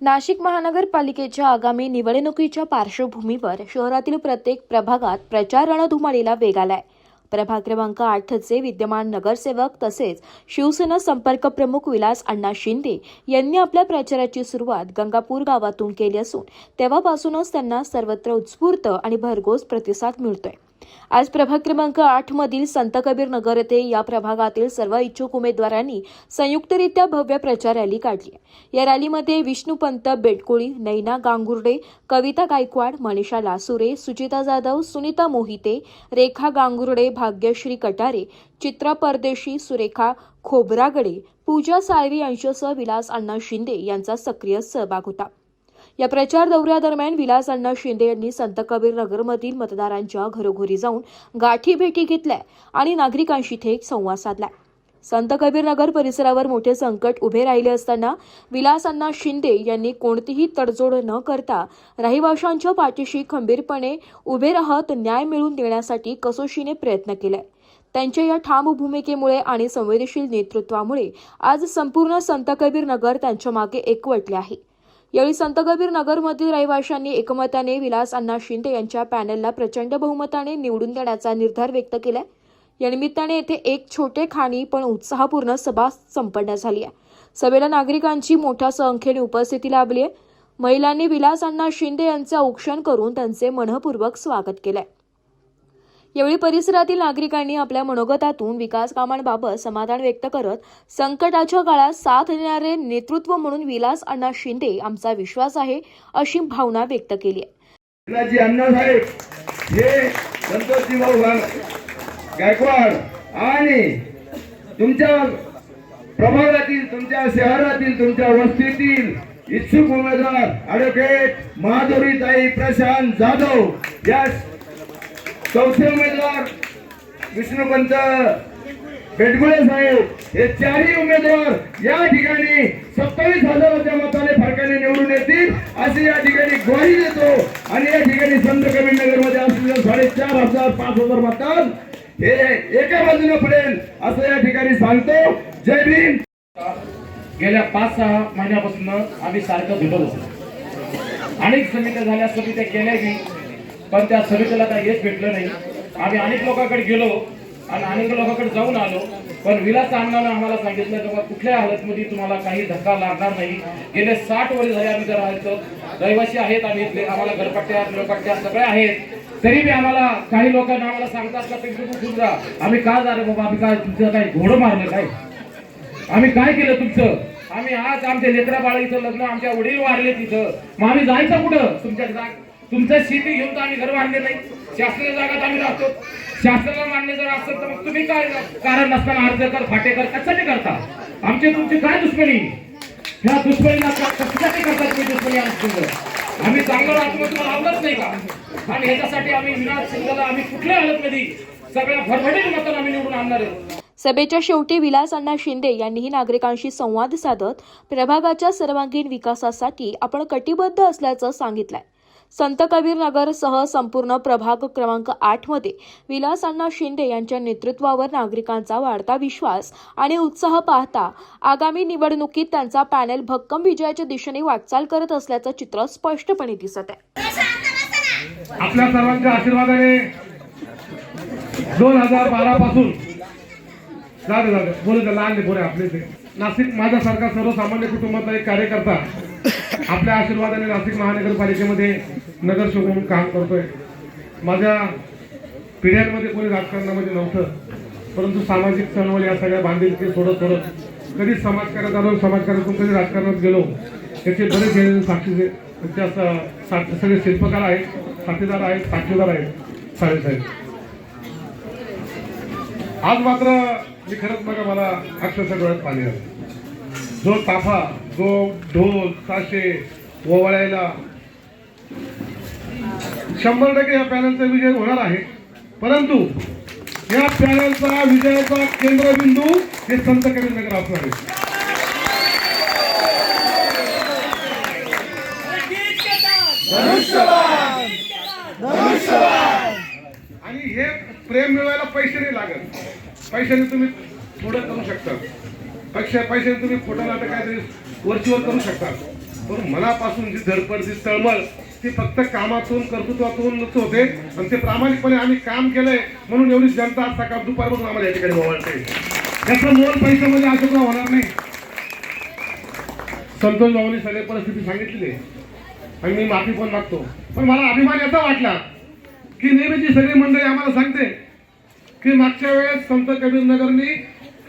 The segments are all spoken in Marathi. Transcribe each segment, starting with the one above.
नाशिक महानगरपालिकेच्या आगामी निवडणुकीच्या पार्श्वभूमीवर शहरातील प्रत्येक प्रभागात प्रचार रणधुमाळीला वेग आलाय। प्रभाग क्रमांक 8चे विद्यमान नगरसेवक तसेच शिवसेना संपर्क प्रमुख विलास अण्णा शिंदे यांनी आपल्या प्रचाराची सुरुवात गंगापूर गावातून केली असून तेव्हापासूनच त्यांना सर्वत्र उत्स्फूर्त आणि भरघोस प्रतिसाद मिळतोय। आज प्रभाग क्रमांक 8 मधील संत कबीर नगर येथे या प्रभागातील सर्व इच्छुक उमेदवारांनी संयुक्तरित्या भव्य प्रचार रॅली काढली। या रॅलीमध्ये विष्णुपंत बेटकोळी, नैना गांगुर्डे, कविता गायकवाड, मनीषा लासुरे, सुचिता जाधव, सुनीता मोहिते, रेखा गांगुर्डे, भाग्यश्री कटारे, चित्रा परदेशी, सुरेखा खोबरागडे, पूजा साळवी यांच्यासह विलास अण्णा शिंदे यांचा सक्रिय सहभाग होता। या प्रचार दौऱ्यादरम्यान विलास अण्णा शिंदे यांनी संत कबीर नगरमधील मतदारांच्या घरोघरी जाऊन गाठी भेटी घेतल्या आणि नागरिकांशी थेट संवाद साधला। संत कबीर नगर परिसरावर मोठे संकट उभे राहिले असताना विलास अण्णा शिंदे यांनी कोणतीही तडजोड न करता रहिवाशांच्या पाठीशी खंबीरपणे उभे राहत न्याय मिळवून देण्यासाठी कसोशीने प्रयत्न केले। त्यांच्या या ठाम भूमिकेमुळे आणि संवेदनशील नेतृत्वामुळे आज संपूर्ण संत कबीर नगर त्यांच्या मागे एकवटले आहे। यावेळी संत कबीर नगरमधील रहिवाशांनी एकमताने विलास अण्णा शिंदे यांच्या पॅनलला प्रचंड बहुमताने निवडून देण्याचा निर्धार व्यक्त केला। या निमित्ताने येथे एक छोटेखानी पण उत्साहपूर्ण सभा संपन्न झाली आहे। सभेला नागरिकांची मोठ्या संख्येने उपस्थिती लाभली आहे। महिलांनी विलास अण्णा शिंदे यांचे औक्षण करून त्यांचे मनपूर्वक स्वागत केले। यावेळी परिसरातील नागरिकांनी आपल्या मनोगतातून विकास कामांबाबत समाधान व्यक्त करत संकटाच्या काळात साथ देणारे नेतृत्व म्हणून विलास अण्णा शिंदे आमचा विश्वास आहे अशी भावना व्यक्त केली आहे। अण्णासाहेब हे संतोषजी भाऊ गायकवाड आणि तुमच्या प्रभागातील, तुमच्या शहरातील, तुमच्या वस्तीतील इच्छुक उमेदवार ॲडव्होकेट माधुरीताई प्रशांत जाधव, या चौथे उमेदवार विष्णुपंत बेटकुळे साहेब, हे चारही उमेदवार या ठिकाणी 27,000च्या मताने फरकाने निवडून येतील अशी या ठिकाणी ग्वाही देतो। आणि या ठिकाणी संत कबीर नगर मध्ये असलेल्या 4,500 5,000 मतदान हे एका बाजूने पडेल असं या ठिकाणी सांगतो। जय भीम। गेल्या 5-6 महिन्यापासून आम्ही सारखं भेटत असतो। अनेक समित्या झाल्या, समित्या केल्या की, पण त्या समितीला काही हेच भेटलं नाही। आम्ही अनेक लोकांकडे गेलो आणि अनेक लोकांकडे जाऊन आलो, पण विलास अण्णांनी आम्हाला सांगितलं की कुठल्या हालतमध्ये तुम्हाला काही धक्का लागणार नाही। गेले 60 वर्ष झाले आम्ही जर राहतो, रहिवासी आहेत आम्ही, आम्हाला घरपट्ट्या लोकपट्ट्या सगळे आहेत, तरी बी आम्हाला काही लोकांना आम्हाला सांगतात का तुम्ही जा। आम्ही का जा रे बाबा, आम्ही काय तुमचं काय घोडं मारलं काय, आम्ही काय केलं तुमचं? आम्ही आज आमच्या लेकरा बाळाचं लग्न, आमच्या वडील वारले तिथं, मग आम्ही जायचं कुठं? तुमच्या शेती घेऊन तर आम्ही घर बांधले नाही, शासनाच्या जागात आम्ही राहतो। शासनाला मान्य जर असेल तर मग तुम्ही काय कारण नसताना अर्जकर फाटेकर कशासाठी करता? आमची तुमची काय दुश्मनी? ह्या दुश्मनीला कशासाठी करता तुम्ही दुश्मनी? आम्ही चांगलं राहतो, तुम्हाला आवडत नाही का? आणि ह्याच्यासाठी आम्ही विलास शिंदेला आम्ही कुठल्या हालतमध्ये सगळ्या भरभरून मतांना आम्ही निवडून आणणार आहे। सभेच्या शेवटी विलास अण्णा शिंदे यांनीही नागरिकांशी संवाद साधत प्रभागाच्या सर्वांगीण विकासासाठी आपण कटिबद्ध असल्याचं सांगितलंय। संत कबीर नगर सह संपूर्ण प्रभाग क्रमांक 8 मध्ये विलास अण्णा शिंदे यांच्या नेतृत्वावर नागरिकांचा वाढता विश्वास आणि उत्साह पाहता आगामी निवडणुकीत त्यांचा पॅनल भक्कम विजयाच्या दिशेने वाटचाल करत असल्याचं चित्र स्पष्टपणे दिसत आहे। आपल्या सर्वांच्या आशीर्वादाने 2012 पासून बोलत लहान बोरे आपले ते नाशिक माझ्यासारखा सर्वसामान्य कुटुंबातला एक कार्यकर्ता आपल्या आशीर्वादाने नाशिक महानगरपालिकेमध्ये नगरसेवक म्हणून काम करतोय। माझ्या पिढ्यांमध्ये कोणी राजकारणामध्ये नव्हतं, परंतु सामाजिक चळवळ या सगळ्या बांधिलकी सोडत कधी समाजकार्यात आलो, समाजकार्यातून कधी राजकारणात गेलो, त्याचे बरेच साक्षी सगळे शिल्पकार आहेत, साथीदार आहेत, साक्षीदार आहेत साहेब। आज मात्र मी खरंच बघा, मला अक्षरशः डोळ्यात पाणी आलं। जो ताफा, जो ढोल ताशे ओवाळायला 100% या पॅनलचा विजय होणार आहे, परंतु या पॅनलचा विजयाचा केंद्रबिंदू हे संत कबीर नगर असणार आहे। आणि हे प्रेम मिळवायला पैसे नाही लागत, पैशाने तुम्ही थोडं करू शकता, पैशाने तुम्ही खोटं नाटक काहीतरी वरचीवर करू शकता, पण मनापासून जी धडपड जी तळमळ ती फक्त कामातून कर्तृत्वातूनच होते आणि ते प्रामाणिकपणे आम्ही काम केलंय म्हणून एवढी जनता आज सकाळ दुपारपासून आम्हाला या ठिकाणी ओवाळते. त्याचं मोल पैशामध्ये अशोकराव होणार नाही. संतोष भाऊनी सगळी परिस्थिती सांगितलेली आहे आणि मी माफी पण मागतो. पण मला अभिमान याचा वाटला की नेहमीची सगळी मंडळी आम्हाला सांगते की मागच्या वेळेस संत कबीर नगरनी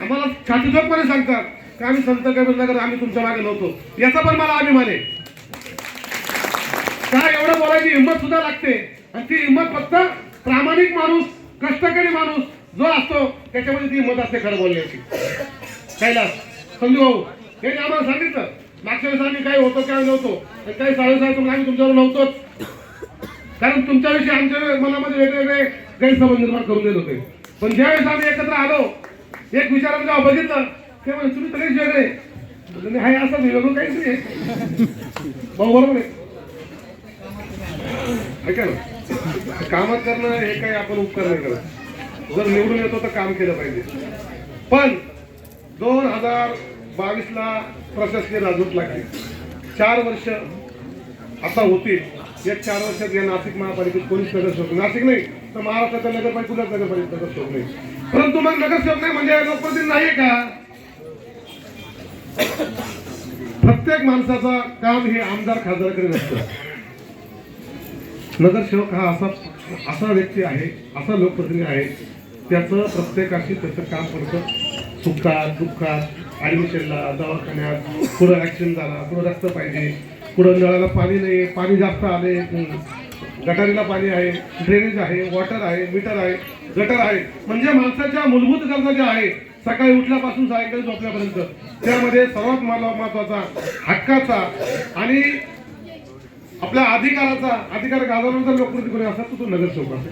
आम्हाला छातीठोकपणे सांगतात की आम्ही संत कबीर नगर आम्ही तुमच्या मागे नव्हतो. याचा पण मला अभिमान आहे. काय एवढं बोलायची हिंमत सुद्धा लागते आणि ती हिंमत फक्त प्रामाणिक माणूस कष्टकरी माणूस जो असतो त्याच्यामध्ये ती हिंमत असते खरं बोलण्याची. कैलास संजू भाऊ यांनी आम्हाला सांगितलं मागच्या वेळेस आम्ही काय होतो काय नव्हतो आणि काही साडेसाहेब आम्ही तुमच्यावर नव्हतोच कारण तुमच्याविषयी आमच्या मनामध्ये वेगवेगळे गैरसमज निर्माण करून देत होते. पण ज्यावेळेस आम्ही एकत्र आलो एक विचारानं जेव्हा बघितलं ते म्हणजे तुम्ही सगळेच वेगळे हाय असं वेगळं काहीच नाही. भाऊ बरोबर आहे. ऐका ना कामात करणं हे काही आपण उपकार नाही करत. जर निवडून येतो तर काम केलं पाहिजे. पण 2022ला प्रशासकीय राजवट लागली. 4 वर्ष आता होतील. एक 4 वर्षात या नाशिक महापालिकेत कोणीच नगरसेवक नाशिक नाही तर महाराष्ट्राच्या नगरपालिका कुठल्याच नगरपालिकेत नगरसेवक नाही. परंतु मग नगरसेवक नाही म्हणजे लोकप्रतिनिधी नाही का? प्रत्येक माणसाचं काम हे आमदार खासदाराकडे नसतं. नगरसेवक हा असा व्यक्ती आहे असा लोकप्रतिनिधी आहे त्याचं प्रत्येकाशी त्याचं काम पडतं. सुखात दुःखात ऍडमिशनला दवाखान्यात कुठं ऍक्सिडेंट झाला कुठं रक्त पाहिजे कुठं नळाला पाणी नाही पाणी जास्त आले गटारीला पाणी आहे ड्रेनेज आहे वॉटर आहे मीटर आहे गटर आहे म्हणजे माणसाच्या मूलभूत गरजा ज्या आहे सकाळी उठल्यापासून सायंकाळी झोपल्यापर्यंत त्यामध्ये सर्वात महत्वाचा हक्काचा आणि आपल्या अधिकार गाजवण्याचा लोकप्रतिनिधी कोणी असतात तो नगरसेवक असतो.